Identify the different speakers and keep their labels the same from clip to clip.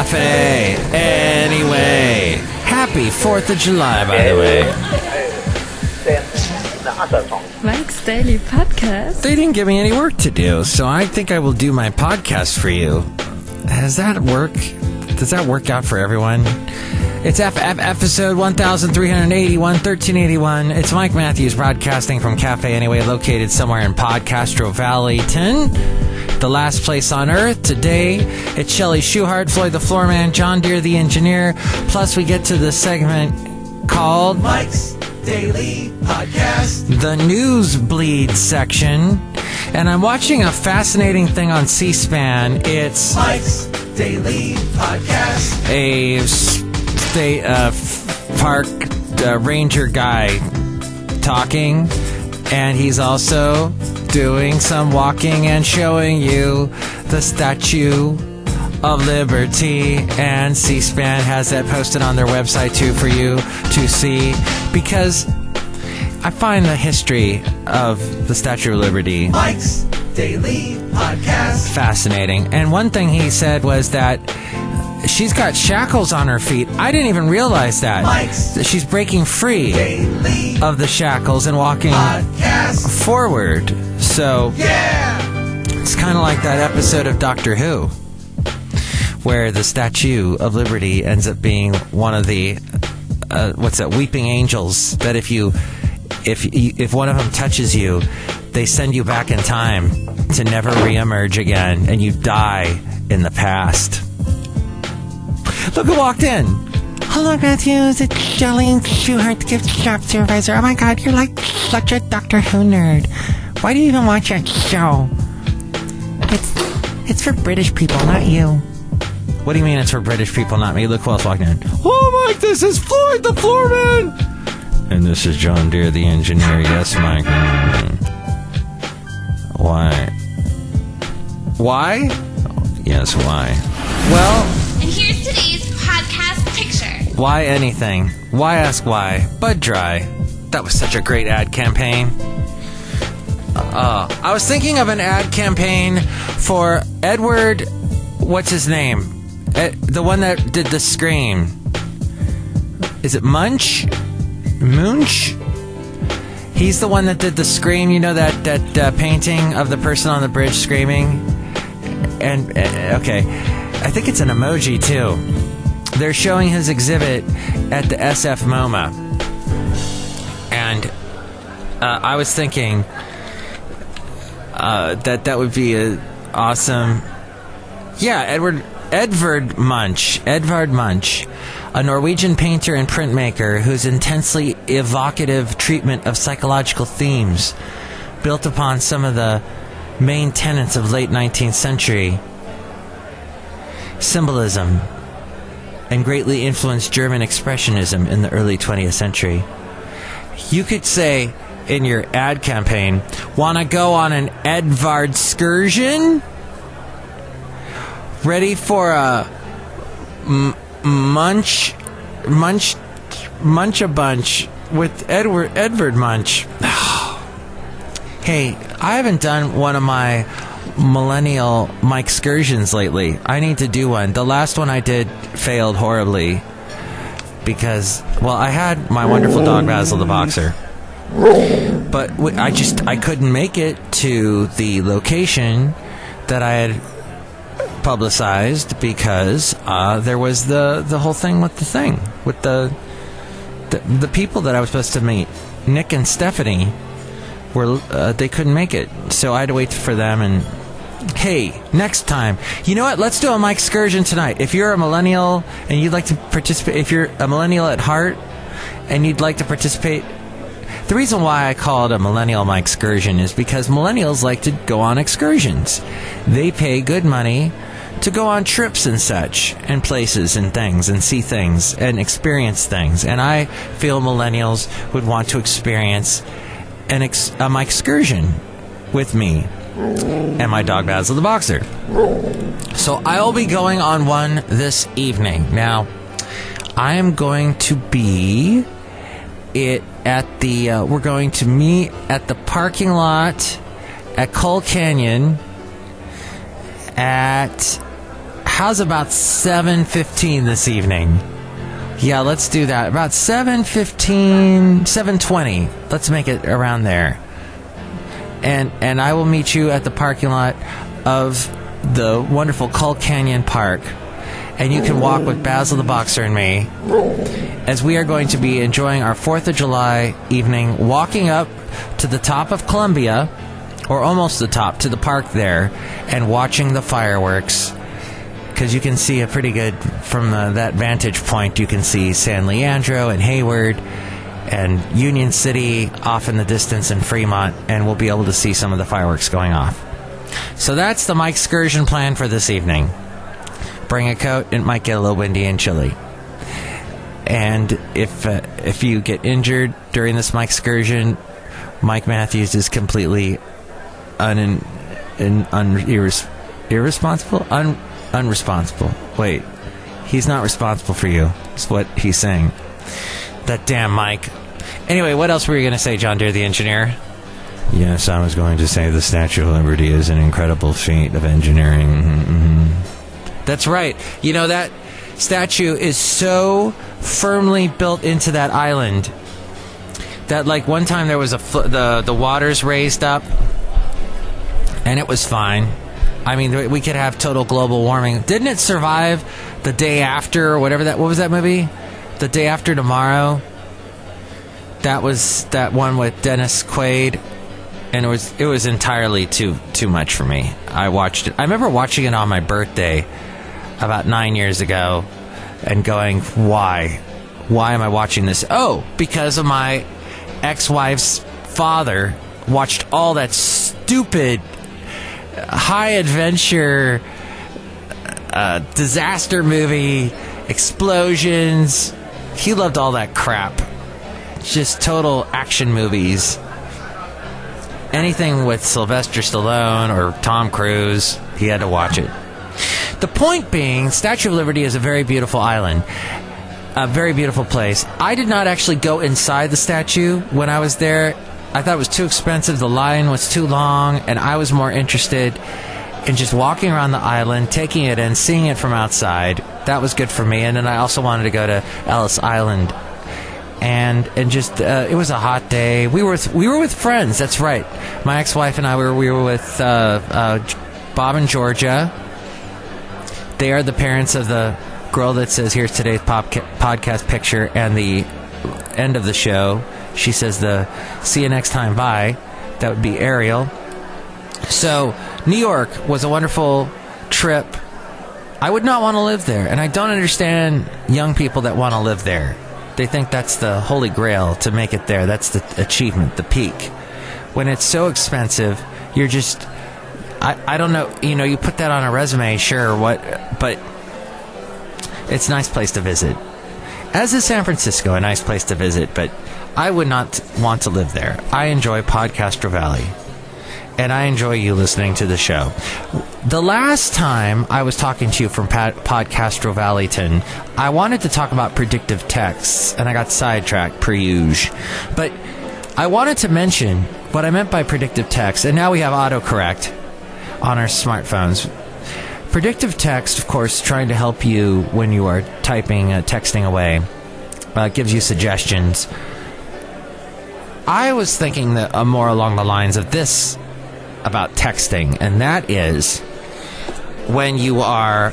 Speaker 1: Café Anyway. Happy 4th of July, by the way.
Speaker 2: Mike's Daily Podcast.
Speaker 1: They didn't give me any work to do, so I think I will do my podcast for you. Does that work? Does that work out for everyone? It's episode 1381, 1381. It's Mike Matthews broadcasting from Café Anyway, located somewhere in Podcastro Valleyton, the last place on earth. Today, it's Shelley Schuhart, Floyd the Floorman, John Deere the Engineer. Plus, we get to the segment called
Speaker 3: Mike's Daily Podcast,
Speaker 1: the Newsbleed section. And I'm watching a fascinating thing on C-SPAN. It's
Speaker 3: Mike's Daily Podcast.
Speaker 1: A state park ranger guy talking, and he's also doing some walking and showing you the Statue of Liberty, and C-SPAN has that posted on their website too for you to see, because I find the history of the Statue of Liberty
Speaker 3: Mike's Daily Podcast
Speaker 1: fascinating. And one thing he said was that she's got shackles on her feet. I didn't even realize that.
Speaker 3: Mike's
Speaker 1: She's breaking free
Speaker 3: Daily
Speaker 1: of the shackles and walking
Speaker 3: Podcast.
Speaker 1: forward. So
Speaker 3: Yeah!
Speaker 1: it's kind of like that episode of Doctor Who, where the Statue of Liberty ends up being one of the weeping angels, that if one of them touches you, they send you back in time to never reemerge again, and you die in the past. Look who walked in.
Speaker 4: Hello, Matthews. It's Shelley Schuhart, the gift shop supervisor. Oh my god, you're like such a Doctor Who nerd. Why do you even watch that show? It's for British people, not you.
Speaker 1: What do you mean it's for British people, not me? Look who else walked in. Oh, Mike, this is Floyd the Floorman! And this is John Deere the Engineer. Yes, Mike. Why? Why? Yes, why? Well...
Speaker 5: And here's today's podcast picture.
Speaker 1: Why anything? Why ask why? Bud Dry. That was such a great ad campaign. I was thinking of an ad campaign for Edward... What's his name? The one that did the Scream. Is it Munch? Munch? He's the one that did the Scream. You know that painting of the person on the bridge screaming? And, okay. I think it's an emoji, too. They're showing his exhibit at the SF MoMA. And I was thinking that would be an awesome... Yeah, Edvard Munch, a Norwegian painter and printmaker whose intensely evocative treatment of psychological themes built upon some of the main tenets of late 19th century symbolism and greatly influenced German expressionism in the early 20th century. You could say in your ad campaign, wanna go on an Edvard excursion? Ready for a munch a bunch with Edvard Munch. Hey, I haven't done one of my millennial Mike excursions lately. I need to do one. The last one I did failed horribly because, well, I had my wonderful dog Basil the Boxer, but I couldn't make it to the location that I had publicized because there was the whole thing with the people that I was supposed to meet. Nick and Stephanie they couldn't make it, so I had to wait for them. And hey, next time, you know what? Let's do a Mike excursion tonight. If you're a millennial and you'd like to participate, if you're a millennial at heart and you'd like to participate. The reason why I call it a millennial Mike excursion is because millennials like to go on excursions. They pay good money to go on trips and such, and places and things, and see things, and experience things. And I feel millennials would want to experience my excursion with me and my dog Basil the Boxer. So I'll be going on one this evening. Now, I am going to be we're going to meet at the parking lot at Coal Canyon at how's about 7:15 this evening? Yeah, let's do that. About 7:15, 7:20. Let's make it around there. And I will meet you at the parking lot of the wonderful Cull Canyon Park. And you can walk with Basil the Boxer and me as we are going to be enjoying our 4th of July evening, walking up to the top of Columbia, or almost the top, to the park there, and watching the fireworks. Because you can see a pretty good, from that vantage point, you can see San Leandro and Hayward and Union City off in the distance in Fremont, and we'll be able to see some of the fireworks going off. So that's the Mike excursion plan for this evening. Bring a coat. It might get a little windy and chilly. And if you get injured during this Mike excursion, Mike Matthews is completely unresponsible. Wait, he's not responsible for you. That's what he's saying. That damn Mike. Anyway, what else were you going to say, John Deere, the engineer? Yes, I was going to say the Statue of Liberty is an incredible feat of engineering. Mm-hmm. That's right. You know, that statue is so firmly built into that island that, like, one time there was the waters raised up, and it was fine. I mean, we could have total global warming. Didn't it survive The Day After, or whatever that... What was that movie? The Day After Tomorrow. That was that one with Dennis Quaid, and it was entirely too much for me. I watched it. I remember watching it on my birthday about 9 years ago and going, why? Why am I watching this? Oh, because of my ex-wife's father watched all that stupid high-adventure disaster movie, explosions. He loved all that crap. Just total action movies. Anything with Sylvester Stallone or Tom Cruise, he had to watch it. The point being, Statue of Liberty is a very beautiful island. A very beautiful place. I did not actually go inside the statue when I was there. I thought it was too expensive, the line was too long, and I was more interested in just walking around the island, taking it in, seeing it from outside. That was good for me. And then I also wanted to go to Ellis Island. And just it was a hot day. We were with friends. That's right. My ex-wife and I we were with Bob and Georgia. They are the parents of the girl that says, "Here's today's podcast picture," and the end of the show, she says the "See you next time, bye." That would be Ariel. So New York was a wonderful trip. I would not want to live there, and I don't understand young people that want to live there. They think that's the holy grail to make it there. That's the achievement, the peak. When it's so expensive, you're just... I don't know, you know, you put that on a resume, sure, but it's a nice place to visit. As is San Francisco, a nice place to visit, but I would not want to live there. I enjoy Podcastro Valley, and I enjoy you listening to the show. The last time I was talking to you from Podcastro Valleyton, I wanted to talk about predictive texts, and I got sidetracked, per usual. But I wanted to mention what I meant by predictive text, and now we have autocorrect on our smartphones. Predictive text, of course, trying to help you when you are typing, texting away. It gives you suggestions. I was thinking that more along the lines of this about texting, and that is when you are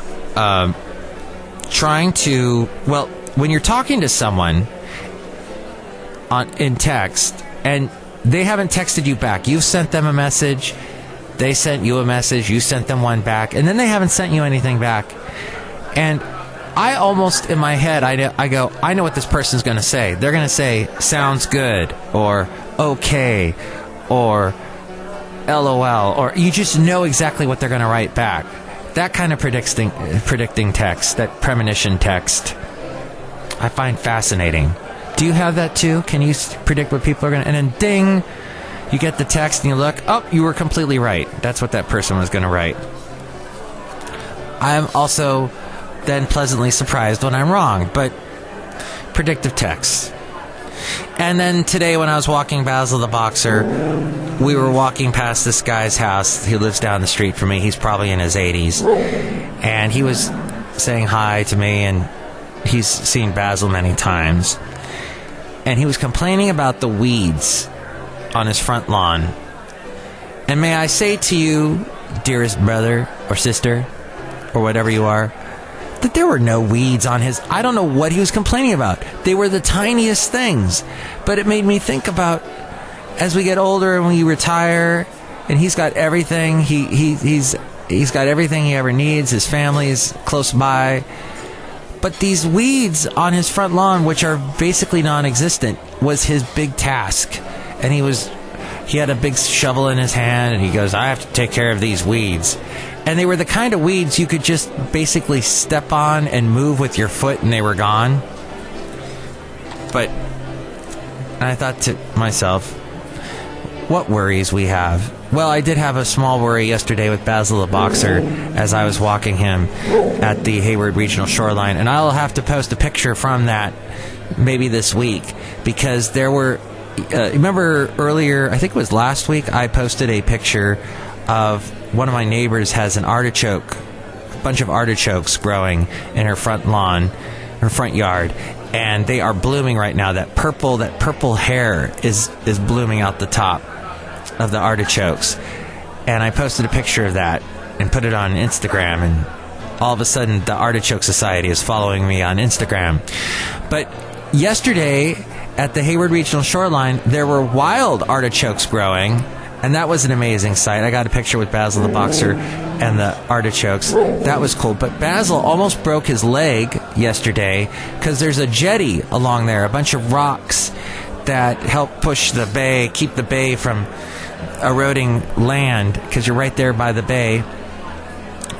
Speaker 1: trying to... Well, when you're talking to someone in text, and they haven't texted you back. You've sent them a message... They sent you a message, you sent them one back, and then they haven't sent you anything back. And I almost, in my head, I go, I know what this person's going to say. They're going to say, sounds good, or okay, or LOL, or you just know exactly what they're going to write back. That kind of predicting text, that premonition text, I find fascinating. Do you have that too? Can you predict what people are going to... And then ding... You get the text and you look, oh, you were completely right. That's what that person was going to write. I'm also then pleasantly surprised when I'm wrong, but predictive text. And then today when I was walking Basil the Boxer, we were walking past this guy's house. He lives down the street from me. He's probably in his 80s. And he was saying hi to me, and he's seen Basil many times. And he was complaining about the weeds on his front lawn. And may I say to you, dearest brother or sister, or whatever you are, that there were no weeds on his... I don't know what he was complaining about. They were the tiniest things. But it made me think about, as we get older and we retire, and he's got everything, he's got everything he ever needs, his family's close by. But these weeds on his front lawn, which are basically non-existent, was his big task. And he had a big shovel in his hand, and he goes, I have to take care of these weeds. And they were the kind of weeds you could just basically step on and move with your foot, and they were gone. But I thought to myself, what worries we have. Well, I did have a small worry yesterday with Basil the Boxer as I was walking him at the Hayward Regional Shoreline. And I'll have to post a picture from that maybe this week, because there were... remember earlier, I think it was last week, I posted a picture of one of my neighbors has a bunch of artichokes growing in her front lawn, her front yard, and they are blooming right now. That purple hair is blooming out the top of the artichokes. And I posted a picture of that and put it on Instagram, and all of a sudden the Artichoke Society is following me on Instagram. But yesterday at the Hayward Regional Shoreline, there were wild artichokes growing, and that was an amazing sight. I got a picture with Basil the Boxer and the artichokes. That was cool. But Basil almost broke his leg yesterday because there's a jetty along there, a bunch of rocks that help push the bay, keep the bay from eroding land, because you're right there by the bay.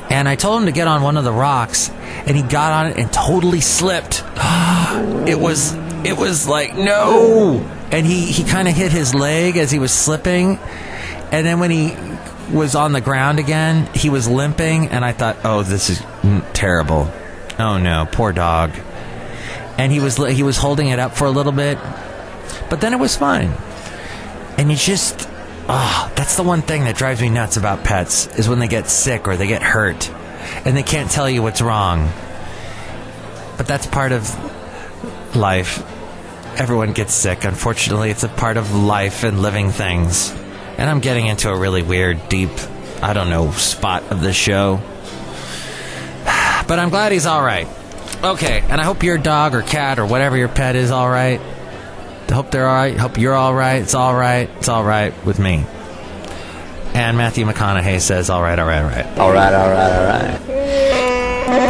Speaker 1: And I told him to get on one of the rocks, and he got on it and totally slipped. It was like, no! And he kind of hit his leg as he was slipping. And then when he was on the ground again, he was limping. And I thought, oh, this is terrible. Oh, no, poor dog. And he was holding it up for a little bit. But then it was fine. And you just... that's the one thing that drives me nuts about pets, is when they get sick or they get hurt. And they can't tell you what's wrong. But that's part of life. Everyone gets sick. Unfortunately, it's a part of life and living things. And I'm getting into a really weird, deep, I don't know, spot of the show. But I'm glad he's all right. Okay, and I hope your dog or cat or whatever your pet is all right. I hope they're all right. Hope you're all right. It's all right. It's all right with me. And Matthew McConaughey says, all right, all right, all right.
Speaker 6: All right, all right, all right.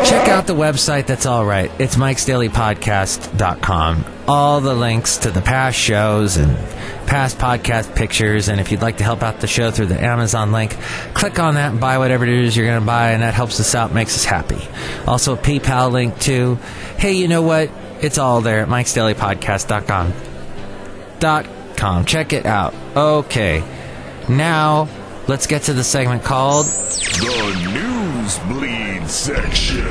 Speaker 1: Check out the website that's all right. It's mikesdailypodcast.com. All the links to the past shows and past podcast pictures. And if you'd like to help out the show through the Amazon link, click on that and buy whatever it is you're going to buy, and that helps us out, makes us happy. Also a PayPal link too. Hey, you know what? It's all there at mikesdailypodcast.com. Check it out. Okay. Now, let's get to the segment called
Speaker 7: The Newsbleed Section.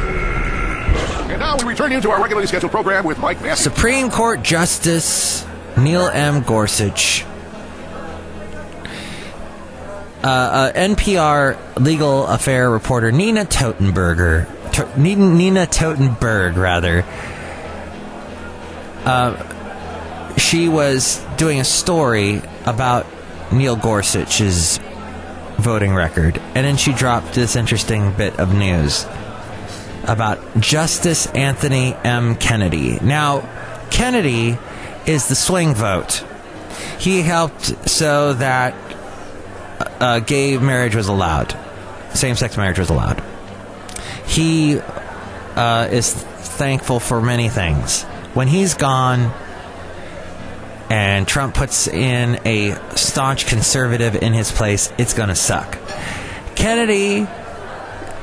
Speaker 7: And now we return you to our regularly scheduled program with Mike Matthews.
Speaker 1: Supreme Court Justice Neil M. Gorsuch. NPR legal affair reporter Nina Totenberg, she was doing a story about Neil Gorsuch's voting record, and then she dropped this interesting bit of news about Justice Anthony M. Kennedy. Now, Kennedy is the swing vote. He helped so that gay marriage was allowed. Same-sex marriage was allowed. He is thankful for many things. When he's gone and Trump puts in a staunch conservative in his place, it's going to suck. Kennedy,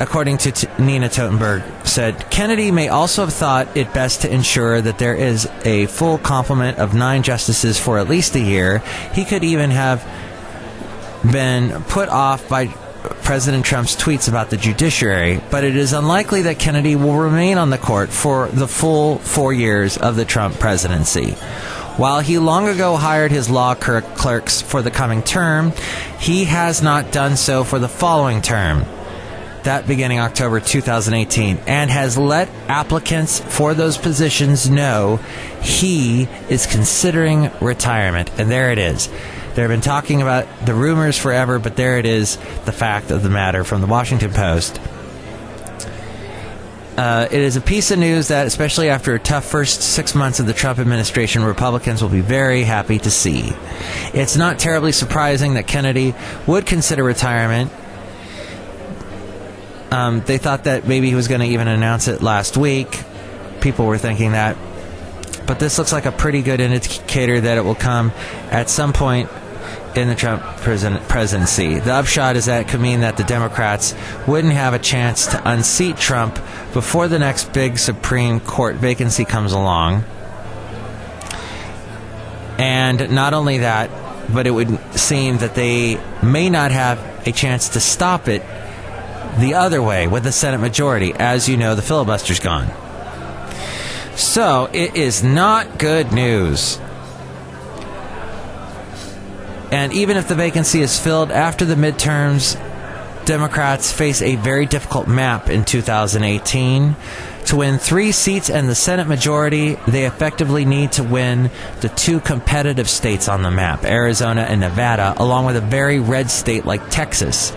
Speaker 1: according to Nina Totenberg, said, Kennedy may also have thought it best to ensure that there is a full complement of 9 justices for at least a year. He could even have been put off by President Trump's tweets about the judiciary, but it is unlikely that Kennedy will remain on the court for the full 4 years of the Trump presidency. While he long ago hired his law clerks for the coming term, he has not done so for the following term. that beginning October 2018, and has let applicants for those positions know he is considering retirement. And there it is. They've been talking about the rumors forever, but there it is, the fact of the matter from the Washington Post. It is a piece of news that, especially after a tough first 6 months of the Trump administration, Republicans will be very happy to see. It's not terribly surprising that Kennedy would consider retirement. They thought that maybe he was going to even announce it last week. People were thinking that. But this looks like a pretty good indicator that it will come at some point in the Trump presidency. The upshot is that it could mean that the Democrats wouldn't have a chance to unseat Trump before the next big Supreme Court vacancy comes along. And not only that, but it would seem that they may not have a chance to stop it the other way with the Senate majority. As you know, the filibuster's gone. So, it is not good news. And even if the vacancy is filled after the midterms, Democrats face a very difficult map in 2018. To win 3 seats and the Senate majority, they effectively need to win the 2 competitive states on the map, Arizona and Nevada, along with a very red state like Texas.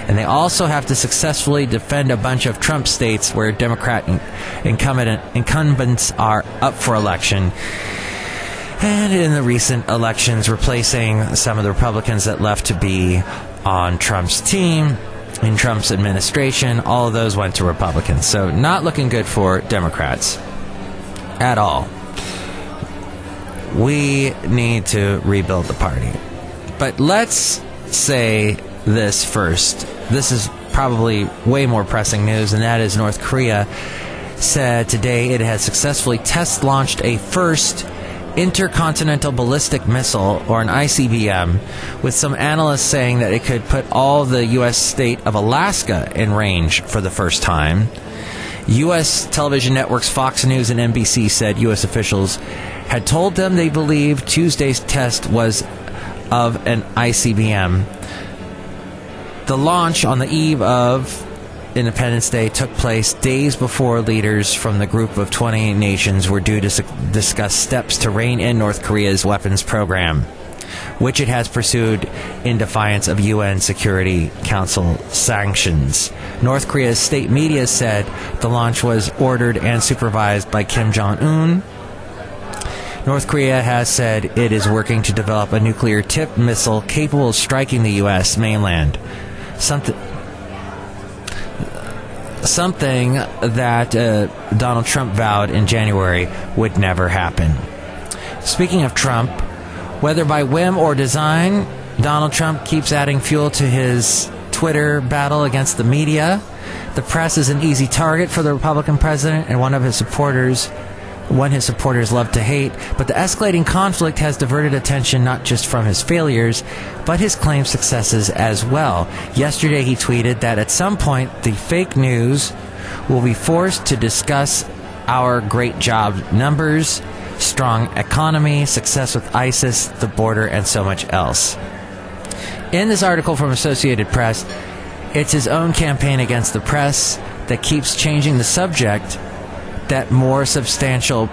Speaker 1: And they also have to successfully defend a bunch of Trump states where Democrat incumbents are up for election. And in the recent elections, replacing some of the Republicans that left to be on Trump's team, in Trump's administration, all of those went to Republicans. So not looking good for Democrats at all. We need to rebuild the party. But let's say this first. This is probably way more pressing news, and that is North Korea said today it has successfully test-launched a first intercontinental ballistic missile, or an ICBM, with some analysts saying that it could put all the U.S. state of Alaska in range for the first time. U.S. television networks Fox News and NBC said U.S. officials had told them they believed Tuesday's test was of an ICBM. The launch on the eve of Independence Day took place days before leaders from the group of 20 nations were due to discuss steps to rein in North Korea's weapons program, which it has pursued in defiance of UN Security Council sanctions. North Korea's state media said the launch was ordered and supervised by Kim Jong-un. North Korea has said it is working to develop a nuclear-tipped missile capable of striking the U.S. mainland. Something that Donald Trump vowed in January would never happen. Speaking of Trump, whether by whim or design, Donald Trump keeps adding fuel to his Twitter battle against the media. The press is an easy target for the Republican president and one his supporters love to hate, but the escalating conflict has diverted attention not just from his failures, but his claimed successes as well. Yesterday he tweeted that at some point the fake news will be forced to discuss our great job numbers, strong economy, success with ISIS, the border, and so much else. In this article from Associated Press, it's his own campaign against the press that keeps changing the subject. That more substantial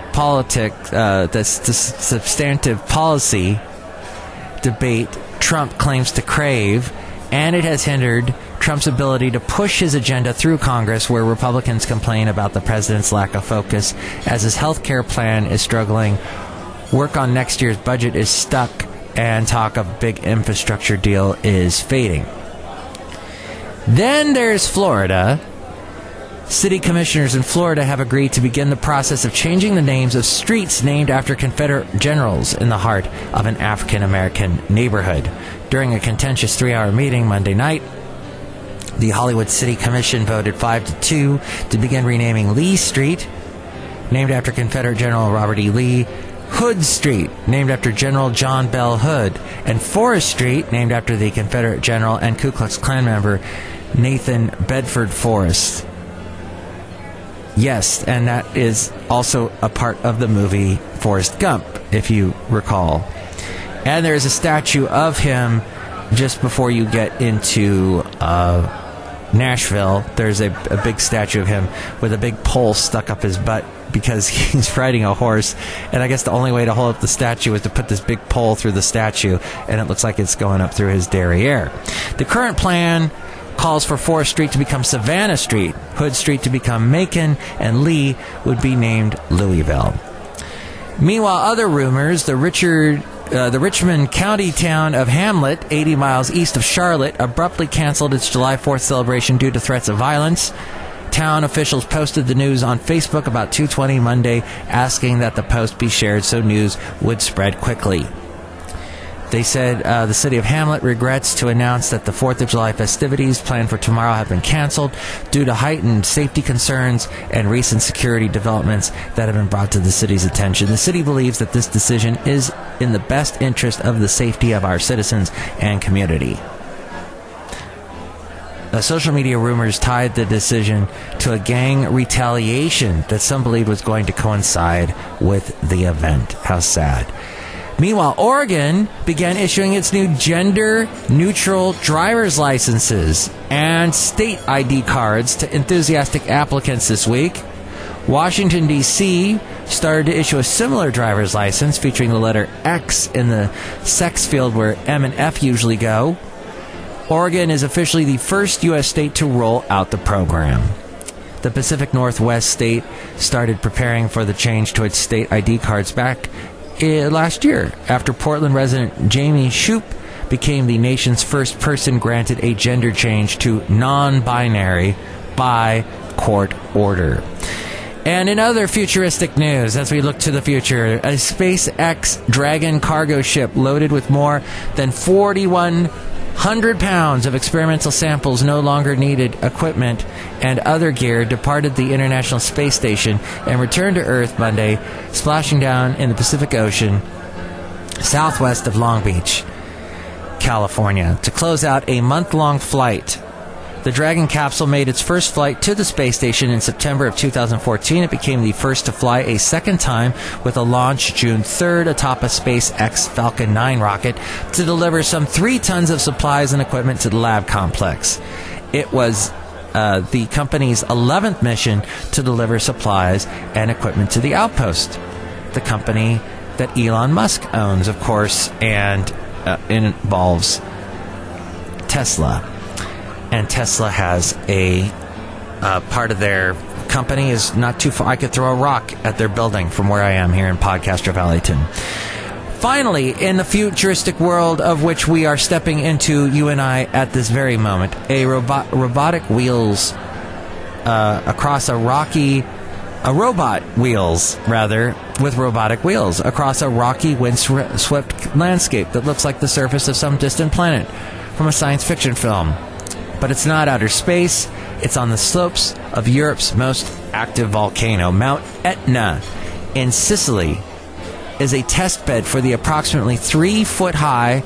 Speaker 1: substantive policy debate Trump claims to crave, and it has hindered Trump's ability to push his agenda through Congress, where Republicans complain about the president's lack of focus as his health care plan is struggling, work on next year's budget is stuck, and talk of big infrastructure deal is fading. Then there's Florida. City commissioners in Florida have agreed to begin the process of changing the names of streets named after Confederate generals in the heart of an African-American neighborhood. During a contentious 3-hour meeting Monday night, the Hollywood City Commission voted 5-2 to begin renaming Lee Street, named after Confederate General Robert E. Lee, Hood Street, named after General John Bell Hood, and Forest Street, named after the Confederate General and Ku Klux Klan member Nathan Bedford Forrest. Yes, and that is also a part of the movie Forrest Gump, if you recall. And there's a statue of him just before you get into Nashville, there's a big statue of him with a big pole stuck up his butt because he's riding a horse. And I guess the only way to hold up the statue is to put this big pole through the statue, and it looks like it's going up through his derriere. The current plan calls for Forest Street to become Savannah Street, Hood Street to become Macon, and Lee would be named Louisville. Meanwhile, other rumors, the Richmond County town of Hamlet, 80 miles east of Charlotte, abruptly canceled its July 4th celebration due to threats of violence. Town officials posted the news on Facebook about 2:20 Monday, asking that the post be shared so news would spread quickly. They said the city of Hamlet regrets to announce that the 4th of July festivities planned for tomorrow have been canceled due to heightened safety concerns and recent security developments that have been brought to the city's attention. The city believes that this decision is in the best interest of the safety of our citizens and community. Social media rumors tied the decision to a gang retaliation that some believed was going to coincide with the event. How sad. Meanwhile, Oregon began issuing its new gender-neutral driver's licenses and state ID cards to enthusiastic applicants this week. Washington, D.C. started to issue a similar driver's license featuring the letter X in the sex field where M and F usually go. Oregon is officially the first U.S. state to roll out the program. The Pacific Northwest state started preparing for the change to its state ID cards back last year, after Portland resident Jamie Shoup became the nation's first person granted a gender change to non-binary by court order. And in other futuristic news, as we look to the future, a SpaceX Dragon cargo ship loaded with more than 4,100 pounds of experimental samples, no longer needed equipment, and other gear departed the International Space Station and returned to Earth Monday, splashing down in the Pacific Ocean southwest of Long Beach, California, to close out a month-long flight. The Dragon capsule made its first flight to the space station in September of 2014. It became the first to fly a second time with a launch June 3rd atop a SpaceX Falcon 9 rocket to deliver some 3 tons of supplies and equipment to the lab complex. It was the company's 11th mission to deliver supplies and equipment to the outpost, the company that Elon Musk owns, of course, and involves Tesla. And Tesla has a part of their company is not too far. I could throw a rock at their building from where I am here in Podcaster Valleyton. Finally, in the futuristic world of which we are stepping into, you and I, at this very moment, a robot wheels across a robot wheels, rather, with robotic wheels across a rocky, windswept landscape that looks like the surface of some distant planet from a science fiction film. But it's not outer space. It's on the slopes of Europe's most active volcano. Mount Etna in Sicily is a test bed for the approximately 3-foot-high,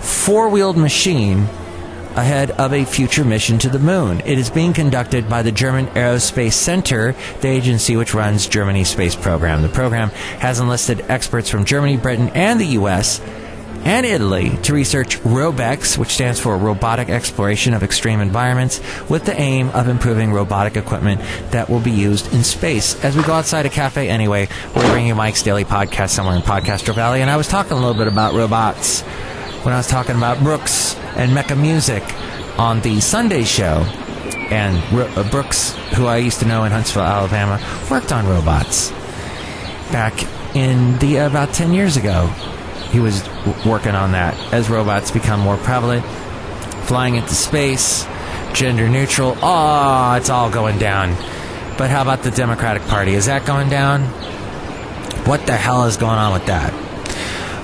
Speaker 1: 4-wheeled machine ahead of a future mission to the moon. It is being conducted by the German Aerospace Center, the agency which runs Germany's space program. The program has enlisted experts from Germany, Britain, and the U.S., and Italy to research ROBEX, which stands for Robotic Exploration of Extreme Environments, with the aim of improving robotic equipment that will be used in space. As we go outside a Café Anyway, we're bringing you Mike's Daily Podcast somewhere in Podcaster Valley, and I was talking a little bit about robots when I was talking about Brooks and Mecha Music on the Sunday show. And Brooks, who I used to know in Huntsville, Alabama, worked on robots back in about 10 years ago. He was working on that as robots become more prevalent, flying into space, gender neutral. Oh, it's all going down. But how about the Democratic Party? Is that going down? What the hell is going on with that?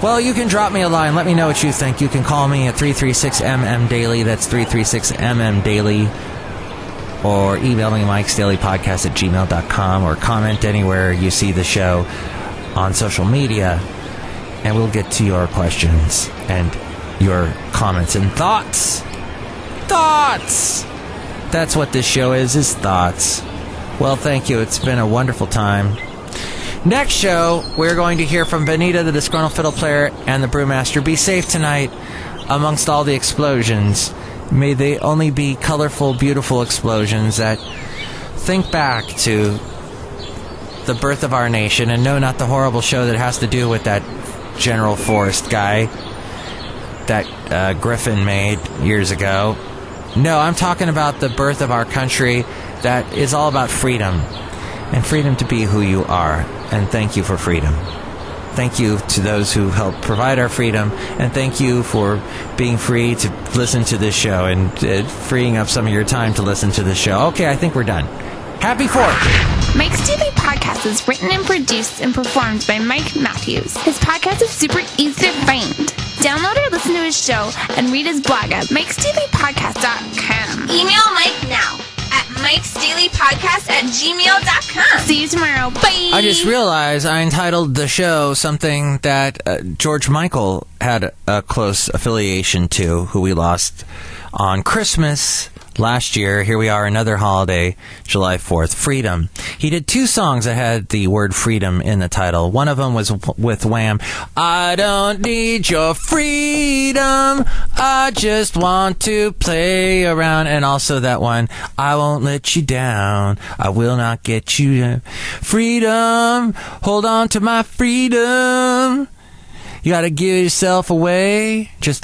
Speaker 1: Well, you can drop me a line. Let me know what you think. You can call me at 336-MM-DAILY. That's 336-MM-DAILY. Or email me, mikesdailypodcast@gmail.com, or comment anywhere you see the show on social media. And we'll get to your questions and your comments and thoughts. Thoughts! That's what this show is thoughts. Well, thank you. It's been a wonderful time. Next show, we're going to hear from Benita, the disgruntled fiddle player, and the brewmaster. Be safe tonight amongst all the explosions May they only be colorful, beautiful explosions that think back to the birth of our nation, and no, not the horrible show that has to do with that General Forrest guy that Griffin made years ago. No, I'm talking about the birth of our country that is all about freedom, and freedom to be who you are. And thank you for freedom. Thank you to those who help provide our freedom, and thank you for being free to listen to this show and freeing up some of your time to listen to this show. Okay, I think we're done. Happy 4th!
Speaker 5: Mike's Daily Podcast is written and produced and performed by Mike Matthews. His podcast is super easy to find. Download or listen to his show and read his blog at mikesdailypodcast.com. Email Mike now at mikesdailypodcast@gmail.com. See you tomorrow. Bye!
Speaker 1: I just realized I entitled the show something that George Michael had a close affiliation to, who we lost on Christmas last year. Here we are, another holiday, July 4th, Freedom. He did 2 songs that had the word freedom in the title. One of them was with Wham. I don't need your freedom, I just want to play around. And also that one, I won't let you down, I will not get you down. Freedom, hold on to my freedom. You gotta give yourself away. Just